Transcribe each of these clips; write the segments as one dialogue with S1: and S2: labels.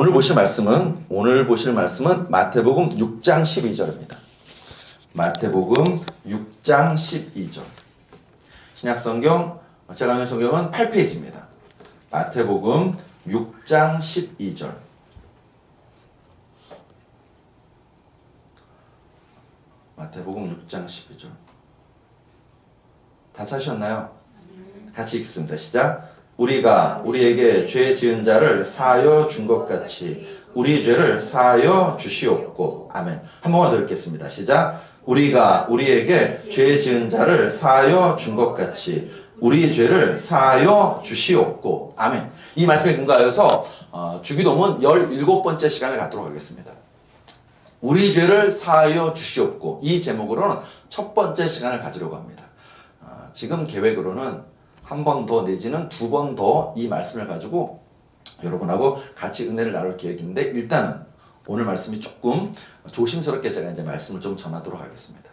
S1: 오늘 보실 말씀은 마태복음 6장 12절입니다. 마태복음 6장 12절. 신약성경, 제가 읽는 성경은 8페이지입니다. 마태복음 6장 12절. 마태복음 6장 12절. 다 찾으셨나요? 같이 읽습니다. 시작. 우리가 우리에게 죄 지은 자를 사하여 준 것 같이 우리 죄를 사하여 주시옵고. 아멘. 한 번만 더 읽겠습니다. 시작. 우리가 우리에게 죄 지은 자를 사하여 준 것 같이 우리 죄를 사하여 주시옵고. 아멘. 이 말씀에 근거하여서 주기도문 17번째 시간을 갖도록 하겠습니다. 우리 죄를 사하여 주시옵고. 이 제목으로는 첫 번째 시간을 가지려고 합니다. 지금 계획으로는 한 번 더 내지는 두 번 더 이 말씀을 가지고 여러분하고 같이 은혜를 나눌 계획인데, 일단은 오늘 말씀이 조금 조심스럽게 제가 이제 말씀을 좀 전하도록 하겠습니다.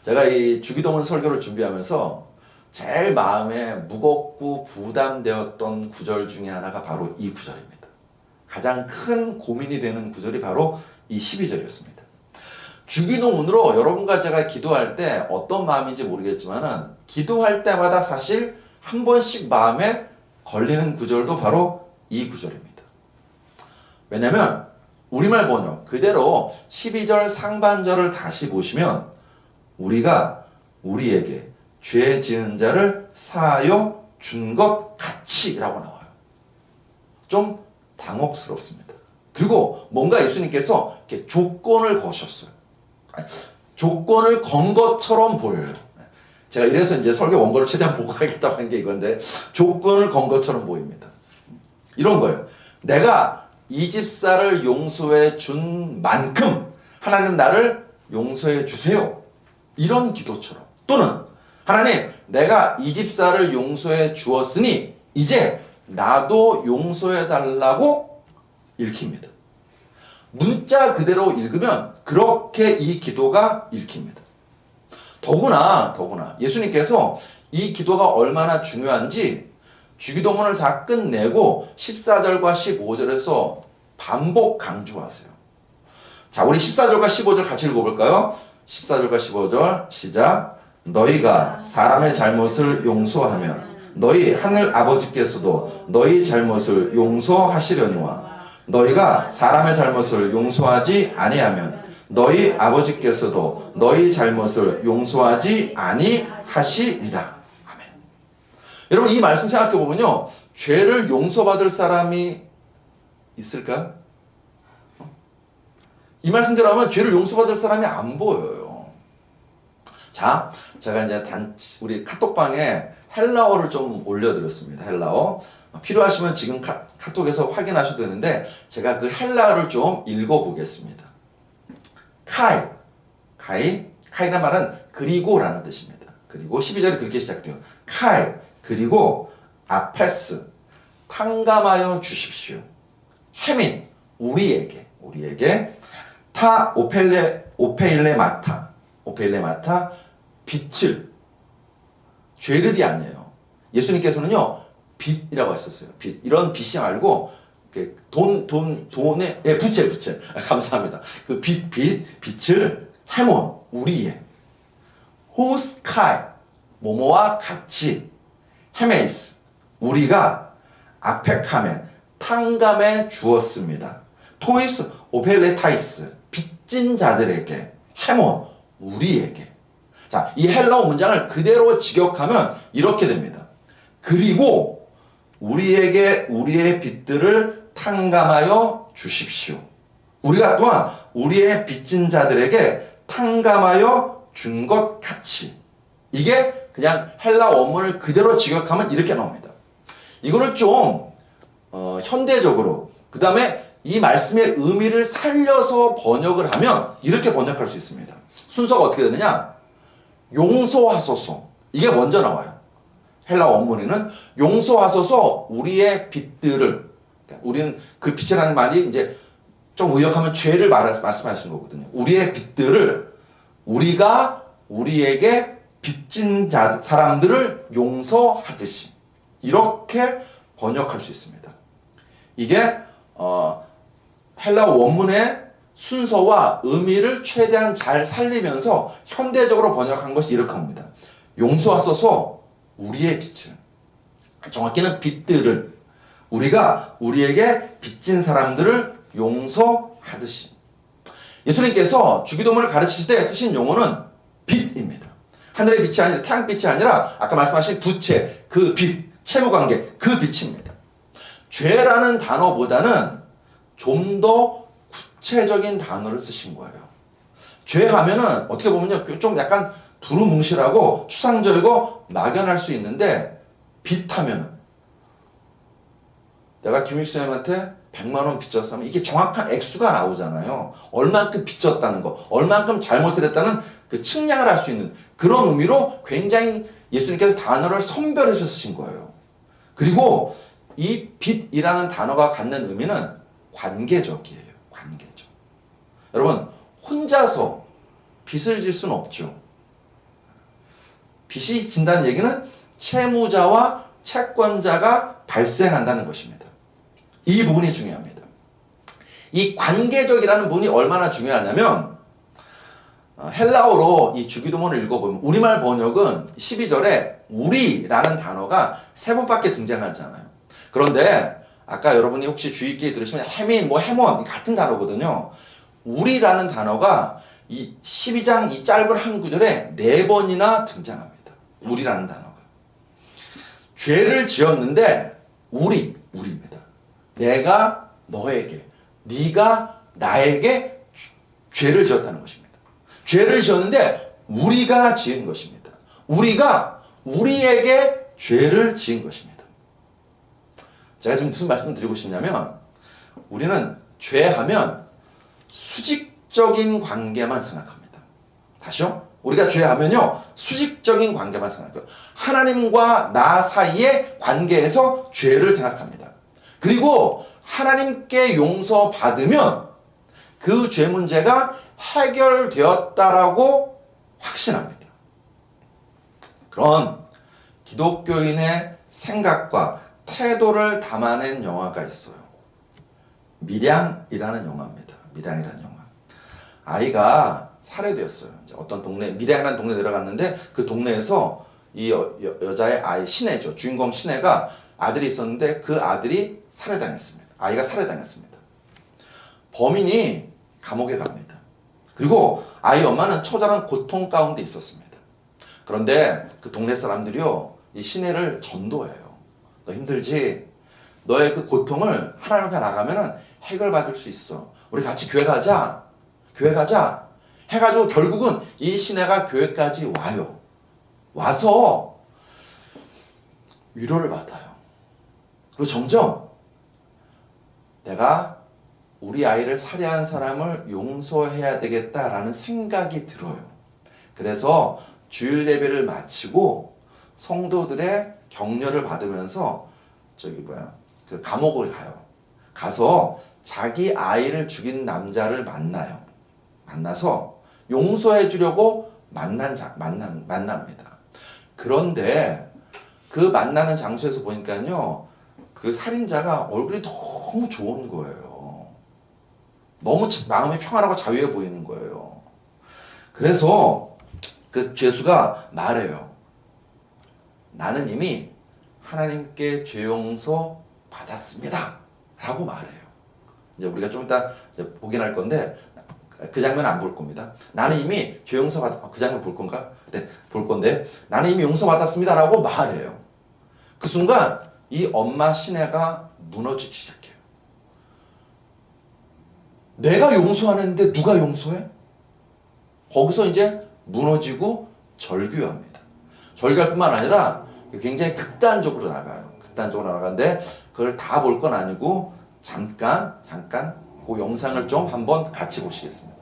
S1: 제가 이 주기도문 설교를 준비하면서 제일 마음에 무겁고 부담되었던 구절 중에 하나가 바로 이 구절입니다. 가장 큰 고민이 되는 구절이 바로 이 12절이었습니다. 주기도문으로 여러분과 제가 기도할 때 어떤 마음인지 모르겠지만은 기도할 때마다 사실 한 번씩 마음에 걸리는 구절도 바로 이 구절입니다. 왜냐면 우리말 번역 그대로 12절 상반절을 다시 보시면 우리가 우리에게 죄 지은 자를 사하여 준 것 같이 라고 나와요. 좀 당혹스럽습니다. 그리고 뭔가 예수님께서 이렇게 조건을 거셨어요. 조건을 건 것처럼 보여요. 제가 이래서 이제 설교 원고를 최대한 보고 하겠다고 하는 게 이건데, 조건을 건 것처럼 보입니다. 이런 거예요. 내가 이 집사를 용서해 준 만큼 하나님 나를 용서해 주세요. 이런 기도처럼. 또는 하나님, 내가 이 집사를 용서해 주었으니 이제 나도 용서해 달라고 읽힙니다. 문자 그대로 읽으면 그렇게 이 기도가 읽힙니다. 더구나 예수님께서 이 기도가 얼마나 중요한지 주기도문을 다 끝내고 14절과 15절에서 반복 강조하세요. 자, 우리 14절과 15절 같이 읽어볼까요? 14절과 15절 시작. 너희가 사람의 잘못을 용서하면 너희 하늘 아버지께서도 너희 잘못을 용서하시려니와 너희가 사람의 잘못을 용서하지 아니하면 너희 아버지께서도 너희 잘못을 용서하지 아니하시리라. 아멘. 여러분, 이 말씀 생각해 보면요, 죄를 용서받을 사람이 있을까? 이 말씀대로 하면 죄를 용서받을 사람이 안 보여요. 자, 제가 이제 우리 카톡방에 헬라어를 좀 올려드렸습니다. 헬라어. 필요하시면 지금 카톡에서 확인하셔도 되는데, 제가 그 헬라어를 좀 읽어보겠습니다. 카이라는 말은 그리고라는 뜻입니다. 그리고 12절이 그렇게 시작돼요. 카이, 그리고 아페스, 탕감하여 주십시오. 헤민, 우리에게, 타 오페일레 마타, 빛을, 죄를이 아니에요. 예수님께서는요, 빛이라고 하셨어요. 빛. 이런 빛이 말고 돈의 부채. 감사합니다. 그 빛을 헤몬, 우리의. 호스카이, 모모와 같이. 헤메이스, 우리가 아페카멘, 탕감해 주었습니다. 토이스, 오펠레타이스, 빚진 자들에게. 헤몬, 우리에게. 자, 이 헬라어 문장을 그대로 직역하면 이렇게 됩니다. 그리고 우리에게 우리의 빚들을 탕감하여 주십시오. 우리가 또한 우리의 빚진 자들에게 탕감하여 준 것 같이. 이게 그냥 헬라 원문을 그대로 직역하면 이렇게 나옵니다. 이거를 좀 현대적으로, 그 다음에 이 말씀의 의미를 살려서 번역을 하면 이렇게 번역할 수 있습니다. 순서가 어떻게 되느냐? 용서하소서. 이게 먼저 나와요. 헬라 원문에는 용서하소서 우리의 빚들을, 그러니까 우리는 그 빚이라는 말이 이제 좀 의역하면 죄를 말씀하신 거거든요. 우리의 빚들을 우리가 우리에게 빚진 사람들을 용서하듯이, 이렇게 번역할 수 있습니다. 이게 헬라어 원문의 순서와 의미를 최대한 잘 살리면서 현대적으로 번역한 것이 이렇게 합니다. 용서하소서 우리의 빚을, 정확히는 빚들을, 우리가 우리에게 빚진 사람들을 용서하듯이. 예수님께서 주기도문을 가르치실 때 쓰신 용어는 빚입니다. 하늘의 빛이 아니라, 태양빛이 아니라 아까 말씀하신 부채, 그 빚, 채무관계, 그 빚입니다. 죄라는 단어보다는 좀 더 구체적인 단어를 쓰신 거예요. 죄하면은 어떻게 보면요, 좀 약간 두루뭉실하고 추상적이고 막연할 수 있는데, 빚하면은 내가 김익수 형한테 100만 원 빚졌으면 이게 정확한 액수가 나오잖아요. 얼만큼 빚졌다는 거, 얼만큼 잘못을 했다는 그 측량을 할 수 있는 그런 의미로 굉장히 예수님께서 단어를 선별해서 쓰신 거예요. 그리고 이 빚이라는 단어가 갖는 의미는 관계적이에요. 관계적. 여러분, 혼자서 빚을 질 수는 없죠. 빚이 진다는 얘기는 채무자와 채권자가 발생한다는 것입니다. 이 부분이 중요합니다. 이 관계적이라는 부분이 얼마나 중요하냐면, 헬라어로 이 주기도문을 읽어보면 우리말 번역은 12절에 우리라는 단어가 3번밖에 등장하지 않아요. 그런데 아까 여러분이 혹시 주의 깊게 들으시면 해민, 해몬 같은 단어거든요. 우리라는 단어가 이 12장 이 짧은 한 구절에 4번이나 등장합니다. 우리라는 단어가. 죄를 지었는데 우리입니다. 내가 너에게, 네가 나에게 죄를 지었다는 것입니다. 죄를 지었는데 우리가 지은 것입니다. 우리가 우리에게 죄를 지은 것입니다. 제가 지금 무슨 말씀 드리고 싶냐면, 우리는 죄하면 수직적인 관계만 생각합니다. 다시요? 우리가 죄하면요, 수직적인 관계만 생각해요. 하나님과 나 사이의 관계에서 죄를 생각합니다. 그리고 하나님께 용서받으면 그 죄 문제가 해결되었다라고 확신합니다. 그런 기독교인의 생각과 태도를 담아낸 영화가 있어요. 밀양이라는 영화입니다. 밀양이라는 영화. 아이가 살해되었어요. 이제 어떤 동네, 밀양이라는 동네에 내려갔는데 그 동네에서 이 여자의 아이, 신혜죠. 주인공 신혜가 아들이 있었는데 그 아들이 살해당했습니다. 아이가 살해당했습니다. 범인이 감옥에 갑니다. 그리고 아이 엄마는 처절한 고통 가운데 있었습니다. 그런데 그 동네 사람들이요, 이 신혜를 전도해요. 너 힘들지? 너의 그 고통을 하나님 앞에 나가면은 해결받을 수 있어. 우리 같이 교회 가자. 교회 가자. 해가지고 결국은 이 신혜가 교회까지 와요. 와서 위로를 받아요. 그리고 점점 내가 우리 아이를 살해한 사람을 용서해야 되겠다라는 생각이 들어요. 그래서 주일 예배를 마치고 성도들의 격려를 받으면서 그 감옥을 가요. 가서 자기 아이를 죽인 남자를 만나요. 만나서 용서해 주려고 만납니다. 그런데 그 만나는 장소에서 보니까요, 그 살인자가 얼굴이 너무 좋은 거예요. 너무 마음이 평안하고 자유해 보이는 거예요. 그래서 그 죄수가 말해요. 나는 이미 하나님께 죄 용서 받았습니다. 라고 말해요. 이제 우리가 좀 이따 보긴 할 건데, 그 장면 안 볼 겁니다. 나는 이미 죄 용서 그 장면 볼 건가? 네, 볼 건데, 나는 이미 용서 받았습니다. 라고 말해요. 그 순간, 이 엄마 신혜가 무너지기 시작해요. 내가 용서하는데 누가 용서해? 거기서 이제 무너지고 절규합니다. 절규할 뿐만 아니라 굉장히 극단적으로 나가요. 극단적으로 나가는데 그걸 다 볼 건 아니고 잠깐 그 영상을 좀 한번 같이 보시겠습니다.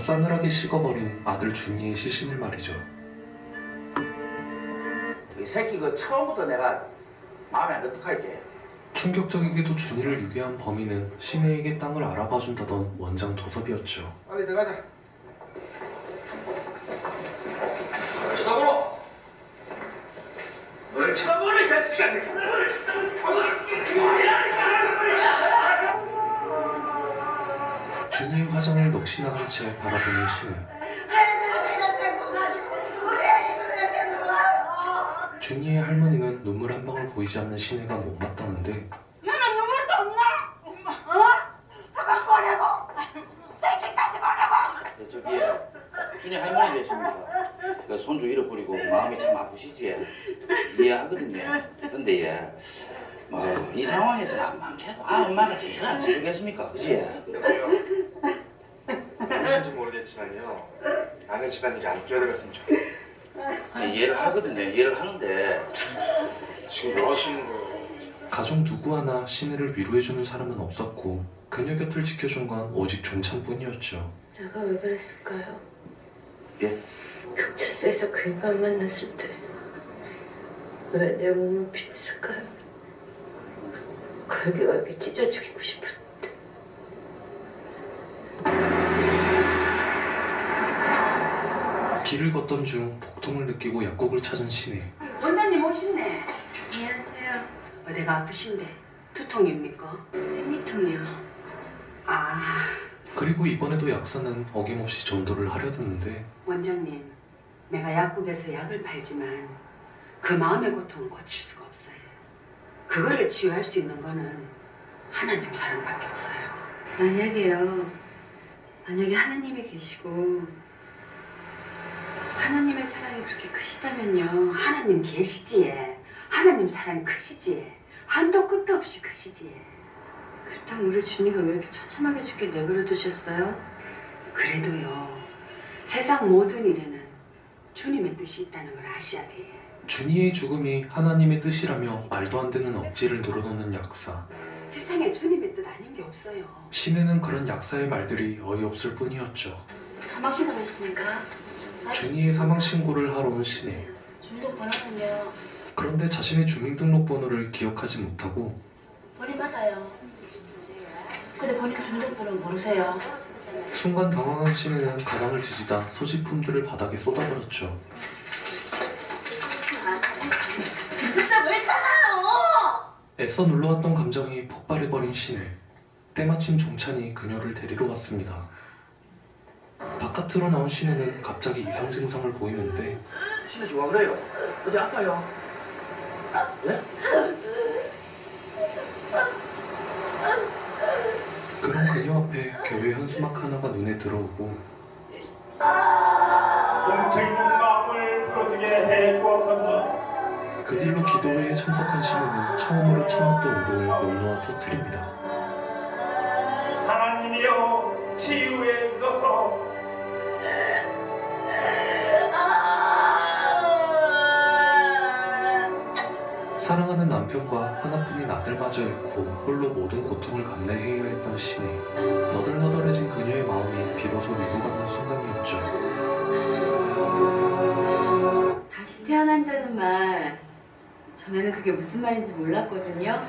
S2: 싸늘하게 식어버린 아들 준이의 시신을 말이죠.
S3: 이 새끼 그 처음부터 내가 마음에 안 들떡할게.
S2: 충격적이게도 준이를 유괴한 범인은 신혜에게 땅을 알아봐준다던 원장 도섭이었죠.
S3: 빨리 들어가자. 쳐다보러. 널 쳐다보러 이 자식아.
S2: 준이의 화장을 넋이나간 채 바라보는 신혜. 준이의 할머니는 눈물 한 방울 보이지 않는 신혜가 못마땅한데
S4: 너는 눈물도 없나? 사과 보내고 새끼까지 보내고.
S3: 저기 준이 할머니 되십니까? 그 손주 잃어버리고 마음이 참 아프시지? 이해하거든요. 근데 뭐이 상황에서 암만 해도 엄마가 제일 안 슬프겠습니까? 그지?
S5: 무슨지 모르겠지만요. 남의 집안일이 안 끼어들었으면 좋겠어요.
S3: 이해를 하거든요. 이해를 하는데
S5: 지금 뭐 하시는 거예요?
S2: 가족 누구 하나 신혜를 위로해주는 사람은 없었고 그녀 곁을 지켜준 건 오직 존찬뿐이었죠.
S6: 내가 왜 그랬을까요?
S3: 예?
S6: 경찰서에서 그 인간 만났을 때 왜 내 몸을 비틀까요? 걸게걸게 찢어 죽이고 싶었는데.
S2: 길을 걷던 중 복통을 느끼고 약국을 찾은 신혜.
S4: 원장님 오셨네.
S6: 안녕하세요.
S4: 어디가 아프신데? 두통입니까?
S6: 생리통이요.
S4: 아,
S2: 그리고 이번에도 약사는 어김없이 전도를 하려드는데
S4: 원장님. 내가 약국에서 약을 팔지만 그 마음의 고통은 고칠 수가 없어요. 그거를 치유할 수 있는 거는 하나님 사랑밖에 없어요.
S6: 만약에 하나님이 계시고 하나님의 사랑이 그렇게 크시다면요.
S4: 하나님 계시지. 하나님 사랑이 크시지. 한도 끝도 없이 크시지.
S6: 그렇다면 우리 준이가 왜 이렇게 처참하게 죽게 내버려 두셨어요?
S4: 그래도요. 세상 모든 일에는 주님의 뜻이 있다는 걸 아셔야 돼.
S2: 준이의 죽음이 하나님의 뜻이라며 말도 안 되는 억지를 늘어놓는 약사.
S4: 세상에 주님의 뜻 아닌 게 없어요.
S2: 신혜는 그런 약사의 말들이 어이없을 뿐이었죠.
S6: 사망신고 했으니까
S2: 준이의 사망 신고를 하러 온 신혜.
S6: 중독번호는요.
S2: 그런데 자신의 주민등록번호를 기억하지 못하고
S6: 본인 맞아요. 근데 본인 중독번호 모르세요?
S2: 순간 당황한 신혜는 가방을 뒤지다 소지품들을 바닥에 쏟아버렸죠.
S6: 진짜 왜 따라요?
S2: 애써 눌러왔던 감정이 폭발해버린 신혜. 때마침 종찬이 그녀를 데리러 왔습니다. 바깥으로 나온 신혜는 갑자기 이상 증상을 보이는데
S3: 신혜 씨 와 그래요? 어디 아파요? 예?
S2: 그런 그녀 앞에 교회 현수막 하나가 눈에 들어오고
S5: 공책문 마음을 풀어주게 해주옵소서.
S2: 그 일로 기도회에 참석한 신혜는 처음으로 참았던 울음을 놀놓아 터뜨립니다.
S5: 하나님이여 치유해 주소서.
S2: 사랑하는 남편과 하나뿐인 아들마저 잃고 홀로 모든 고통을 감내해야 했던 신혜. 너덜너덜해진 그녀의 마음이 비로소 위로받는 순간이었죠.
S6: 다시 태어난다는 말 전에는 그게 무슨 말인지 몰랐거든요.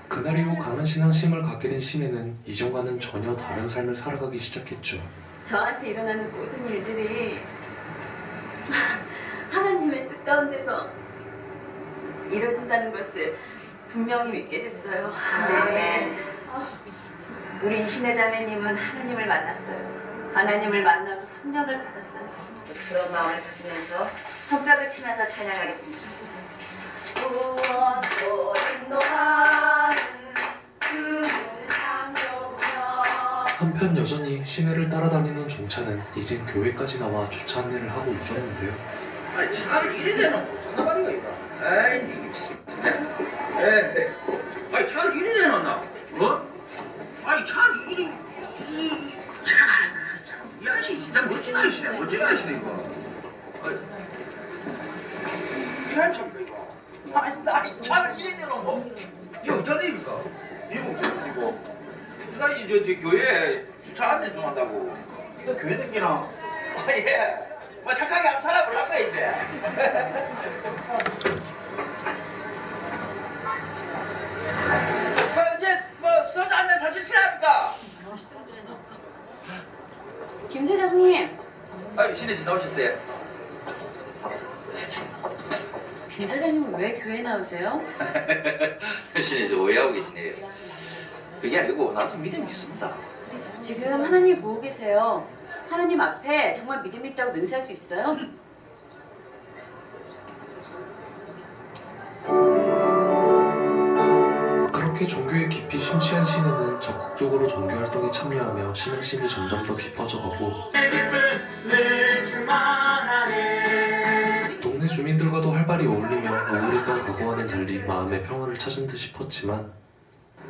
S2: 그날 이후 강한 신앙심을 갖게 된 신혜는 이전과는 전혀 다른 삶을 살아가기 시작했죠.
S6: 저한테 일어나는 모든 일들이 하나님의 뜻 가운데서 이루어진다는 것을 분명히 믿게 됐어요.
S4: 네.
S6: 우리 이신혜 자매님은 하나님을 만났어요. 하나님을 만나고 성령을 받았어요. 그런 마음을 가지면서 손뼉을 치면서 찬양하겠습니다. 구원도 인도하는 주를 창조하며.
S2: 한편 여전히 신혜를 따라다니는 종차는 이젠 교회까지 나와 주차 안내를 하고 있었는데요.
S3: 아니 차를 이래 대놓고 장난아니가 이거. 아이 이게 씨. 아니 차를 이래 대놨나? 뭐? 아니 차를 이래 이 아저씨 진짜 멋진 아저씨네. 멋진 아저씨네 이거. 이 한참이다 이거. 아니 차를 이래 대놓고 이 어쩌다입니까? 이 목소리고 나 이제 저 교회에 주차 안내 좀 한다고.
S5: 교회 댕기나?
S3: 예. 뭐 착하게 한번 살아보려고 이제. 이제 뭐 소주 한잔 사주시랍니까?
S6: 김 사장님.
S3: 아유 신혜 씨 나오셨어요?
S6: 김 사장님은 왜 교회 나오세요?
S3: 신혜 씨 오해하고 계시네요. 그게 아니고 나도 믿음이 있습니다.
S6: 지금 하나님 보고 계세요. 하나님 앞에 정말 믿음 있다고 맹세할 수 있어요?
S2: 그렇게 종교에 깊이 심취한 신혜는 적극적으로 종교 활동에 참여하며 신앙심이 점점 더 깊어져가고 동네 주민들과도 활발히 어울리며 우울했던 과거와는 달리 마음의 평화를 찾은 듯 싶었지만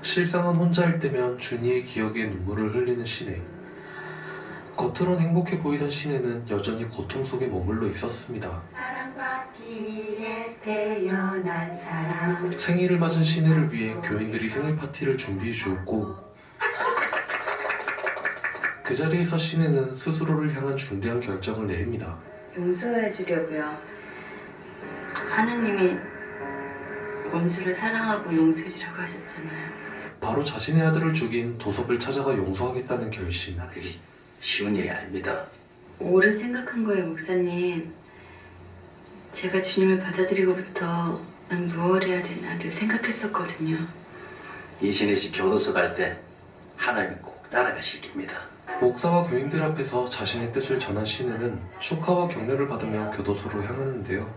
S2: 실상은 혼자일 때면 준이의 기억에 눈물을 흘리는 신혜. 겉으론 행복해 보이던 신혜는 여전히 고통 속에 머물러 있었습니다.
S4: 사랑받기 위해 태어난 사람.
S2: 생일을 맞은 신혜를 위해 교인들이 생일 파티를 준비해 주었고 그 자리에서 신혜는 스스로를 향한 중대한 결정을 내립니다.
S6: 용서해 주려고요. 하나님이 원수를 사랑하고 용서해 주라고 하셨잖아요.
S2: 바로 자신의 아들을 죽인 도섭을 찾아가 용서하겠다는 결심.
S3: 그게 쉬운 일이 아닙니다.
S6: 오래 생각한 거예요, 목사님. 제가 주님을 받아들이고부터 난 무엇을 해야 되나 늘 생각했었거든요.
S3: 이신혜 씨 교도소 갈 때 하나님 꼭 따라가실 겁니다.
S2: 목사와 교인들 앞에서 자신의 뜻을 전한 신혜는 축하와 격려를 받으며 교도소로 향하는데요.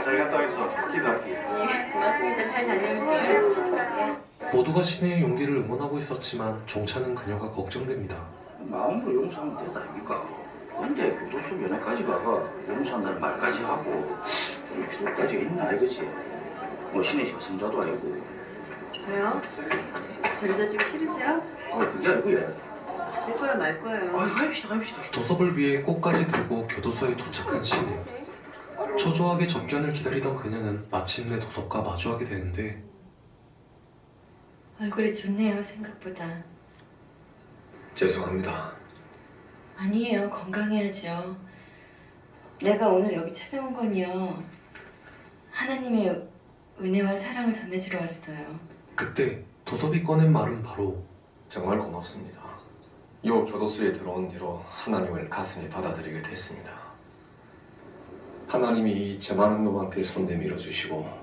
S5: 잘 갔다 오겠어. 기도할게.
S6: 고맙습니다. 잘 다녀올게요.
S2: 모두가 신혜의 용기를 응원하고 있었지만 종차는 그녀가 걱정됩니다.
S3: 마음으로 용서하면 되다 아닙니까? 근데 교도소 면회까지 가가 용서한다는 말까지 하고 이 필요까지 있나 이거지. 뭐 신혜 씨가 성자도 아니고.
S6: 왜요? 데려다 주기 싫으세요?
S3: 그게 아니고 예.
S6: 가실 거예요, 말 거예요?
S3: 가입시다.
S2: 도섭을 위해 꽃까지 들고 교도소에 도착한 신혜. 초조하게 접견을 기다리던 그녀는 마침내 도섭과 마주하게 되는데
S7: 얼굴이 좋네요, 생각보다.
S2: 죄송합니다.
S7: 아니에요, 건강해야죠. 내가 오늘 여기 찾아온 건요, 하나님의 은혜와 사랑을 전해주러 왔어요.
S2: 그때 도섭이 꺼낸 말은 바로
S8: 정말 고맙습니다. 이 교도소에 들어온 뒤로 하나님을 가슴에 받아들이게 됐습니다. 하나님이 이 죄 많은 놈한테 손 내밀어 주시고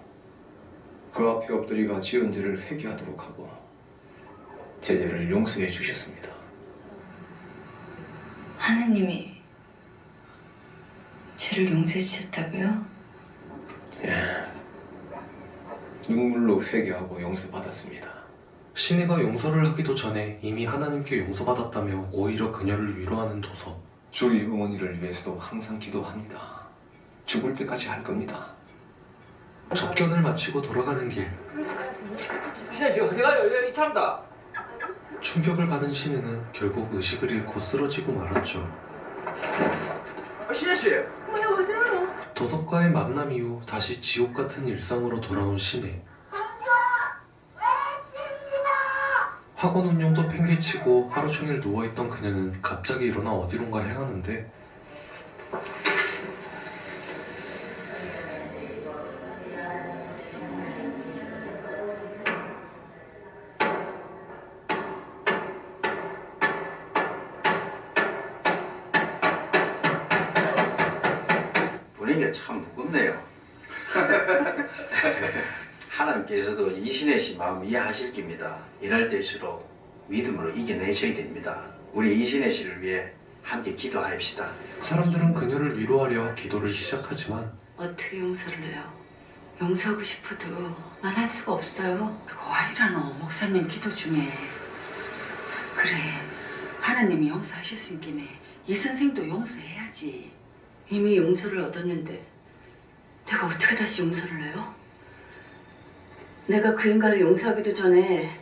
S8: 그 앞에 엎드리가 지은 죄를 회개하도록 하고 제 죄를 용서해 주셨습니다.
S7: 하나님이 죄를 용서해 주셨다고요?
S8: 예. 눈물로 회개하고 용서받았습니다.
S2: 신혜가 용서를 하기도 전에 이미 하나님께 용서받았다며 오히려 그녀를 위로하는 도섭.
S8: 주의 어머니를 위해서도 항상 기도합니다. 죽을 때까지 할 겁니다.
S2: 접견을 마치고 돌아가는 길.
S3: 신혜 씨 어디 가요? 여기 참다.
S2: 충격을 받은 신혜는 결국 의식을 잃고 쓰러지고 말았죠.
S3: 신혜 씨.
S2: 도섭과의 만남 이후 다시 지옥 같은 일상으로 돌아온 신혜. 학원 운영도 팽개치고 하루 종일 누워있던 그녀는 갑자기 일어나 어디론가 향하는데
S3: 분위기가 참 무겁네요. 하나님께서도 이신혜 씨 마음 이해하실 겁니다. 이럴 때일수록 믿음으로 이겨내셔야 됩니다. 우리 이신혜 씨를 위해 함께 기도합시다.
S2: 사람들은 그녀를 위로하려 기도를 시작하지만
S4: 어떻게 용서를 해요? 용서하고 싶어도 난 할 수가 없어요. 고아리라노 목사님 기도 중에. 그래, 하나님이 용서하셨으니까 이 선생도 용서해야지. 이미 용서를 얻었는데 내가 어떻게 다시 용서를 해요? 내가 그 인간을 용서하기도 전에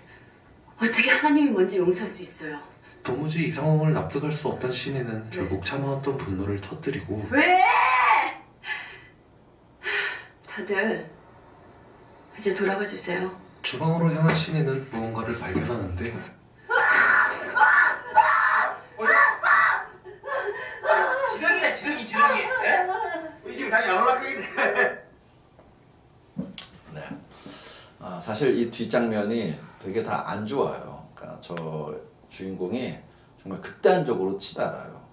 S4: 어떻게 하나님이 먼저 용서할 수 있어요?
S2: 도무지 이 상황을 납득할 수 없던 신혜는 결국 참아왔던 분노를 터뜨리고
S4: 왜? 다들 이제 돌아가 주세요.
S2: 주방으로 향한 신혜는 무언가를 발견하는데
S5: 지금 다시 안 올라가겠네.
S1: 네. 사실 이 뒷장면이 되게 다 안 좋아요. 그러니까 저 주인공이 정말 극단적으로 치달아요.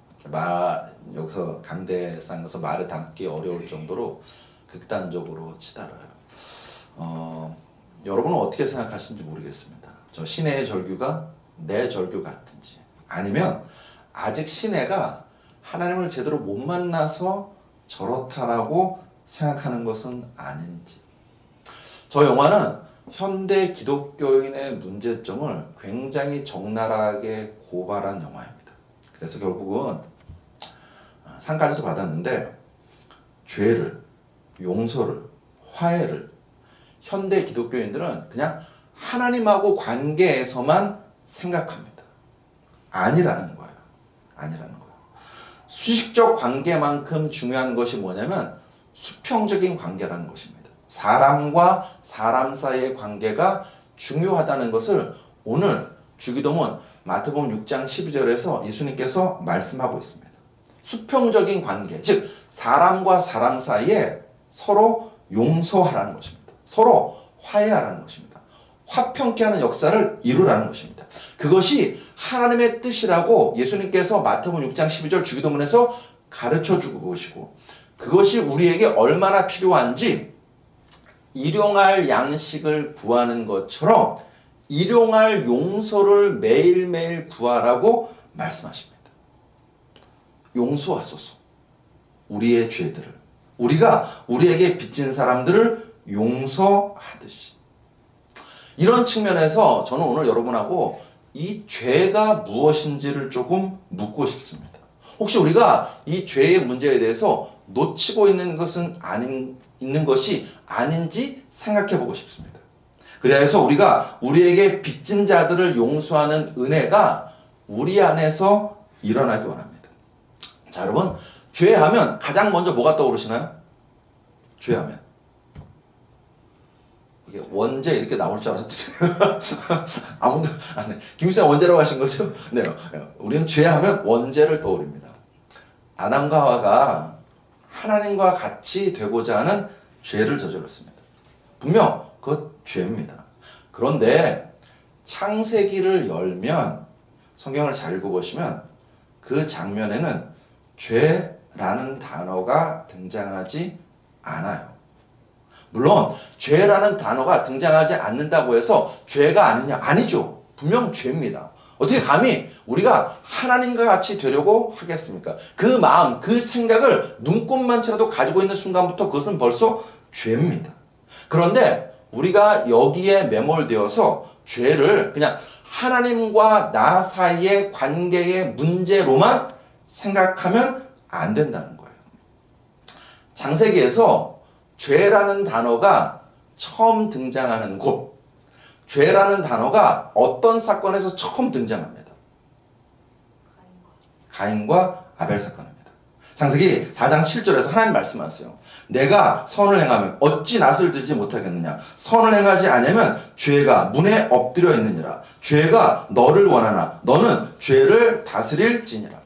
S1: 여기서 강대상에서 말을 담기 어려울 정도로 극단적으로 치달아요. 여러분은 어떻게 생각하시는지 모르겠습니다. 저 신의 절규가 내 절규 같은지, 아니면 아직 신혜가 하나님을 제대로 못 만나서 저렇다라고 생각하는 것은 아닌지. 저 영화는 현대 기독교인의 문제점을 굉장히 적나라하게 고발한 영화입니다. 그래서 결국은 상까지도 받았는데 죄를, 용서를, 화해를 현대 기독교인들은 그냥 하나님하고 관계에서만 생각합니다. 아니라는 거예요. 아니라는 거예요. 수식적 관계만큼 중요한 것이 뭐냐면 수평적인 관계라는 것입니다. 사람과 사람 사이의 관계가 중요하다는 것을 오늘 주기도문 마태복음 6장 12절에서 예수님께서 말씀하고 있습니다. 수평적인 관계, 즉 사람과 사람 사이에 서로 용서하라는 것입니다. 서로 화해하라는 것입니다. 화평케 하는 역사를 이루라는 것입니다. 그것이 하나님의 뜻이라고 예수님께서 마태복음 6장 12절 주기도문에서 가르쳐주고 계시고, 그것이 우리에게 얼마나 필요한지 일용할 양식을 구하는 것처럼 일용할 용서를 매일매일 구하라고 말씀하십니다. 용서하소서. 우리의 죄들을, 우리가 우리에게 빚진 사람들을 용서하듯이. 이런 측면에서 저는 오늘 여러분하고 이 죄가 무엇인지를 조금 묻고 싶습니다. 혹시 우리가 이 죄의 문제에 대해서 놓치고 있는 것이 아닌지 생각해 보고 싶습니다. 그래서 우리가 우리에게 빚진 자들을 용서하는 은혜가 우리 안에서 일어나기 원합니다. 자, 여러분, 죄하면 가장 먼저 뭐가 떠오르시나요? 죄하면 이게 원죄 이렇게 나올 줄 알았어요. 아무도 안 해. 김수영 원죄라고 하신 거죠? 네. 우리는 죄하면 원죄를 떠올립니다. 아담과 하와가 하나님과 같이 되고자 하는 죄를 저질렀습니다. 분명 그것 죄입니다. 그런데 창세기를 열면, 성경을 잘 읽어보시면 그 장면에는 죄라는 단어가 등장하지 않아요. 물론 죄라는 단어가 등장하지 않는다고 해서 죄가 아니냐? 아니죠. 분명 죄입니다. 어떻게 감히 우리가 하나님과 같이 되려고 하겠습니까? 그 마음, 그 생각을 눈꼽만치라도 가지고 있는 순간부터 그것은 벌써 죄입니다. 그런데 우리가 여기에 매몰되어서 죄를 그냥 하나님과 나 사이의 관계의 문제로만 생각하면 안 된다는 거예요. 창세기에서 죄라는 단어가 처음 등장하는 곳, 죄라는 단어가 어떤 사건에서 처음 등장합니다. 가인과 아벨 사건입니다. 창세기 4장 7절에서 하나님 말씀하세요. 내가 선을 행하면 어찌 낫을 들지 못하겠느냐. 선을 행하지 않으면 죄가 문에 엎드려 있느니라. 죄가 너를 원하나 너는 죄를 다스릴지니라.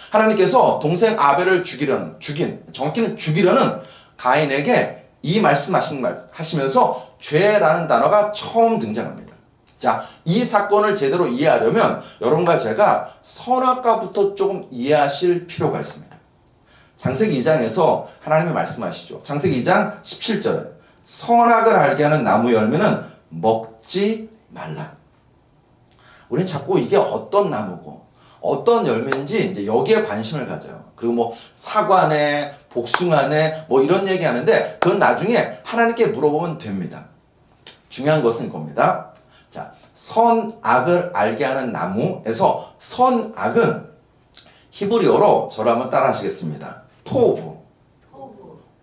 S1: 하나님께서 동생 아벨을 정확히는 죽이려는 가인에게 이 말씀하시면서 죄라는 단어가 처음 등장합니다. 자, 이 사건을 제대로 이해하려면 여러분과 제가 선악과부터 조금 이해하실 필요가 있습니다. 창세기 2장에서 하나님이 말씀하시죠. 창세기 2장 17절에 선악을 알게 하는 나무 열매는 먹지 말라. 우리는 자꾸 이게 어떤 나무고 어떤 열매인지 이제 여기에 관심을 가져요. 그리고 뭐 사과네, 복숭아네, 뭐 이런 얘기 하는데 그건 나중에 하나님께 물어보면 됩니다. 중요한 것은 이겁니다. 자, 선악을 알게 하는 나무에서 선악은 히브리어로 저를 한번 따라 하시겠습니다. 토부,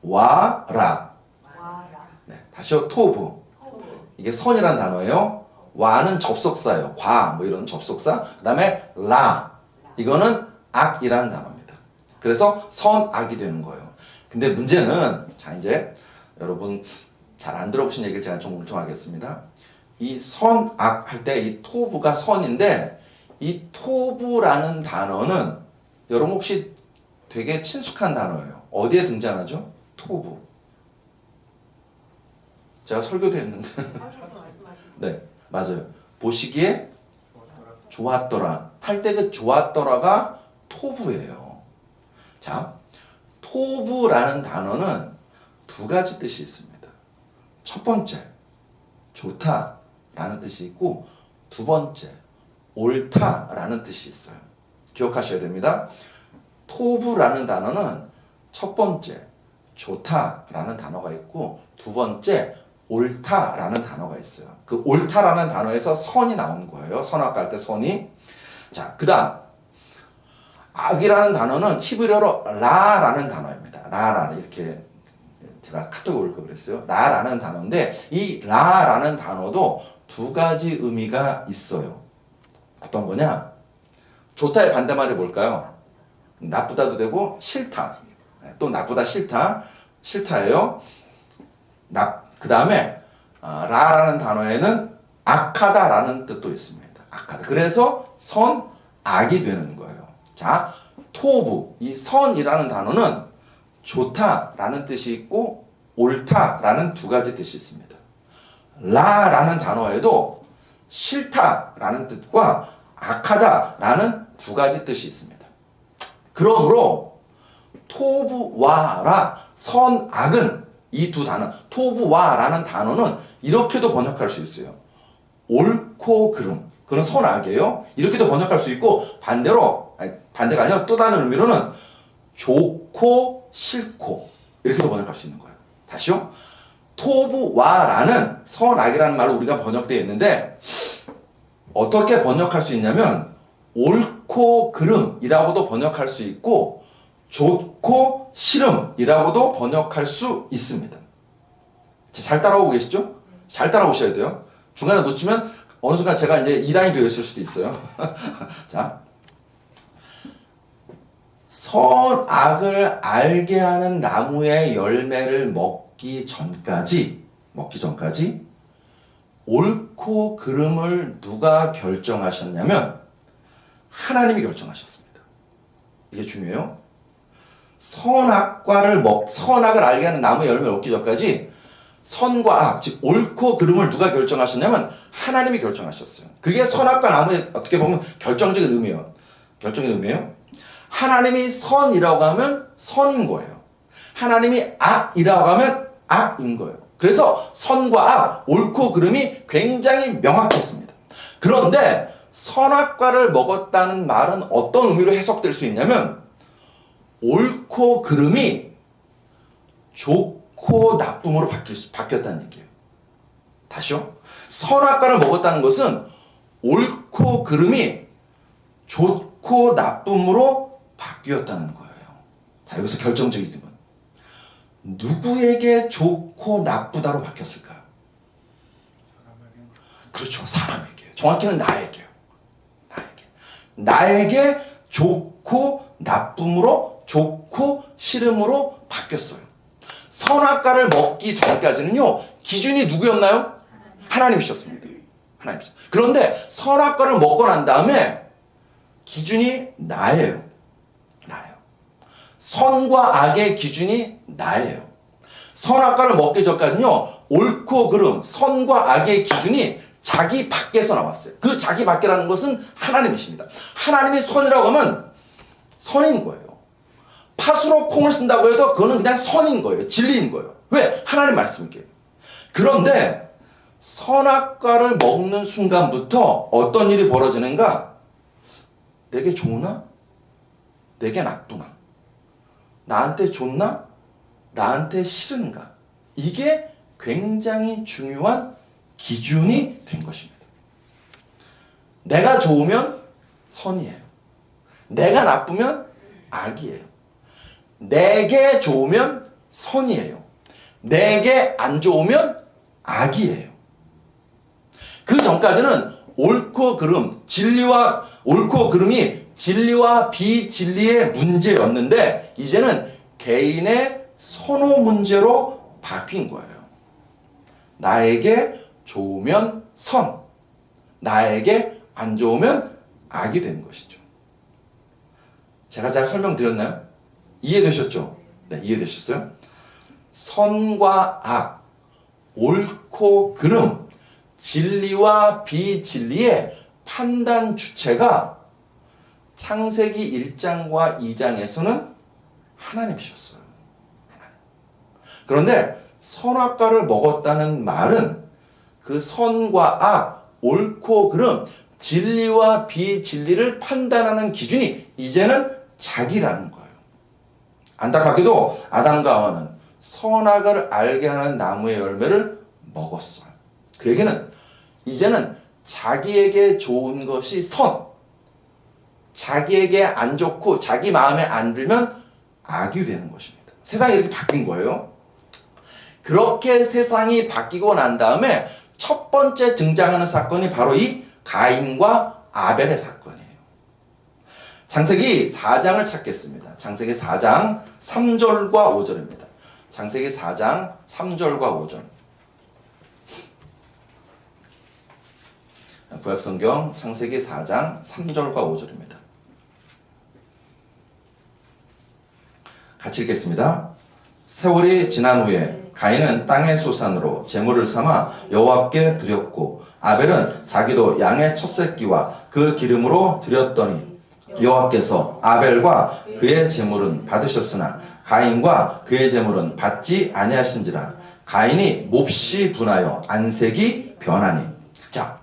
S1: 와라. 네, 다시요. 토부. 이게 선이란 단어예요. 와는 접속사예요. 과, 뭐 이런 접속사. 그 다음에 라. 이거는 악이라는 단어입니다. 그래서 선악이 되는 거예요. 근데 문제는, 자, 이제 여러분 잘 안 들어보신 얘기를 제가 좀 울정하겠습니다. 이 선악 할 때 이 토부가 선인데, 이 토부라는 단어는 여러분 혹시 되게 친숙한 단어예요. 어디에 등장하죠? 토부. 제가 설교도 했는데. 네, 맞아요. 보시기에 좋았더라. 할 때 그 좋았더라가 토부예요. 자, 토부라는 단어는 두 가지 뜻이 있습니다. 첫 번째, 좋다라는 뜻이 있고, 두 번째, 옳다라는 뜻이 있어요. 기억하셔야 됩니다. 토부라는 단어는 첫 번째, 좋다라는 단어가 있고, 두 번째, 옳다라는 단어가 있어요. 그 옳다라는 단어에서 선이 나온 거예요. 선악과 할 때 선이. 자, 그 다음 악이라는 단어는 히브리어로 라라는 단어입니다. 라라는 이렇게 제가 카톡에 올 거 그랬어요. 라라는 단어인데 이 라라는 단어도 두 가지 의미가 있어요. 어떤 거냐? 좋다의 반대말이 뭘까요? 나쁘다도 되고 싫다. 또 나쁘다 싫다. 싫다예요. 그 다음에 라라는 단어에는 악하다라는 뜻도 있습니다. 악하다. 그래서 선, 악이 되는 거예요. 자, 토부, 이 선이라는 단어는 좋다라는 뜻이 있고 옳다라는 두 가지 뜻이 있습니다. 라라는 단어에도 싫다라는 뜻과 악하다라는 두 가지 뜻이 있습니다. 그러므로 토부와 라, 선, 악은 이 두 단어, 토부와라는 단어는 이렇게도 번역할 수 있어요. 옳고 그름, 그건 선악이에요. 이렇게도 번역할 수 있고, 반대로, 반대가 아니라 또 다른 의미로는 좋고 싫고 이렇게도 번역할 수 있는 거예요. 다시요. 토부와라는 선악이라는 말로 우리가 번역되어 있는데 어떻게 번역할 수 있냐면 옳고 그름이라고도 번역할 수 있고 좋고 싫음이라고도 번역할 수 있습니다. 잘 따라오고 계시죠? 잘 따라오셔야 돼요. 중간에 놓치면 어느 순간 제가 이제 이단이 되어 있을 수도 있어요. 자, 선악을 알게 하는 나무의 열매를 먹기 전까지 옳고 그름을 누가 결정하셨냐면 하나님이 결정하셨습니다. 이게 중요해요. 선악을 알게 하는 나무의 열매를 먹기 전까지 선과 악, 즉 옳고 그름을 누가 결정하셨냐면 하나님이 결정하셨어요. 그게 선악과 나무의 어떻게 보면 결정적인 의미예요. 하나님이 선이라고 하면 선인 거예요. 하나님이 악이라고 하면 악인 거예요. 그래서 선과 악, 옳고 그름이 굉장히 명확했습니다. 그런데 선악과를 먹었다는 말은 어떤 의미로 해석될 수 있냐면 옳고 그름이 좋고 나쁨으로 바뀌었다는 얘기예요. 다시요. 선악과를 먹었다는 것은 옳고 그름이 좋고 나쁨으로 바뀌었다는 거예요. 자, 여기서 결정적인 건 누구에게 좋고 나쁘다로 바뀌었을까요? 그렇죠. 사람에게요. 정확히는 나에게요. 나에게 좋고 나쁨으로, 좋고 싫음으로 바뀌었어요. 선악과를 먹기 전까지는요, 기준이 누구였나요? 하나님이셨습니다. 그런데 선악과를 먹고 난 다음에 기준이 나예요. 선과 악의 기준이 나예요. 선악과를 먹기 전까지는요, 옳고 그름, 선과 악의 기준이 자기 밖에서 나왔어요. 그 자기 밖이라는 것은 하나님이십니다. 하나님이 선이라고 하면 선인 거예요. 팥으로 콩을 쓴다고 해도 그거는 그냥 선인 거예요. 진리인 거예요. 왜? 하나님 말씀이에요. 그런데 선악과를 먹는 순간부터 어떤 일이 벌어지는가? 내게 좋으나? 내게 나쁘나? 나한테 좋나? 나한테 싫은가? 이게 굉장히 중요한 기준이 된 것입니다. 내가 좋으면 선이에요. 내가 나쁘면 악이에요. 내게 좋으면 선이에요. 내게 안 좋으면 악이에요. 그 전까지는 옳고 그름, 옳고 그름이 진리와 비진리의 문제였는데 이제는 개인의 선호 문제로 바뀐 거예요. 나에게 좋으면 선, 나에게 안 좋으면 악이 된 것이죠. 제가 잘 설명드렸나요? 이해되셨죠? 네, 이해되셨어요? 선과 악, 옳고 그름, 진리와 비진리의 판단 주체가 창세기 1장과 2장에서는 하나님이셨어요. 그런데 선악과를 먹었다는 말은 그 선과 악, 옳고 그름, 진리와 비진리를 판단하는 기준이 이제는 자기라는 거예요. 안타깝게도 아담과 하와는 선악을 알게 하는 나무의 열매를 먹었어요. 그 얘기는 이제는 자기에게 좋은 것이 선, 자기에게 안 좋고 자기 마음에 안 들면 악이 되는 것입니다. 세상이 이렇게 바뀐 거예요. 그렇게 세상이 바뀌고 난 다음에 첫 번째 등장하는 사건이 바로 이 가인과 아벨의 사건이에요. 창세기 4장을 찾겠습니다. 창세기 4장 3절과 5절입니다. 창세기 4장 3절과 5절. 구약성경 창세기 4장 3절과 5절입니다. 같이 읽겠습니다. 세월이 지난 후에 가인은 땅의 소산으로 제물을 삼아 여호와께 드렸고 아벨은 자기도 양의 첫 새끼와 그 기름으로 드렸더니 여호와께서 아벨과 그의 제물은 받으셨으나 가인과 그의 제물은 받지 아니하신지라. 가인이 몹시 분하여 안색이 변하니. 자,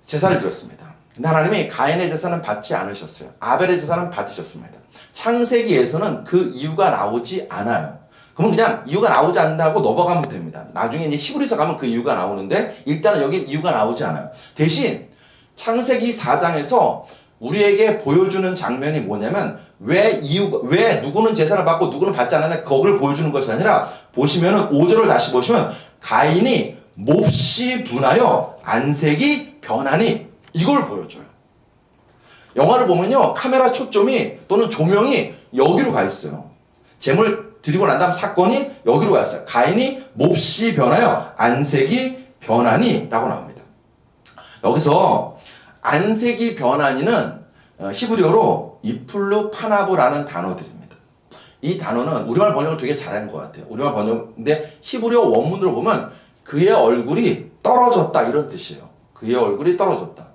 S1: 제사를 드렸습니다. 근데 하나님이 가인의 제사는 받지 않으셨어요. 아벨의 제사는 받으셨습니다. 창세기에서는 그 이유가 나오지 않아요. 그러면 그냥 이유가 나오지 않는다고 넘어가면 됩니다. 나중에 이제 히브리서 가면 그 이유가 나오는데 일단은 여기 이유가 나오지 않아요. 대신 창세기 4장에서 우리에게 보여주는 장면이 뭐냐면 왜 누구는 제사를 받고 누구는 받지 않았냐 그걸 보여주는 것이 아니라 보시면은 5절을 다시 보시면 가인이 몹시 분하여 안색이 변하니 이걸 보여줘요. 영화를 보면요 카메라 초점이 또는 조명이 여기로 가 있어요. 제물 드리고 난 다음 사건이 여기로 가 있어요. 가인이 몹시 변하여 안색이 변하니 라고 나옵니다. 여기서 안색이 변하니는 히브리어로 이플루 파나브라는 단어들입니다. 이 단어는 우리말 번역을 되게 잘한 것 같아요. 우리말 번역인데 히브리어 원문으로 보면 그의 얼굴이 떨어졌다 이런 뜻이에요. 그의 얼굴이 떨어졌다.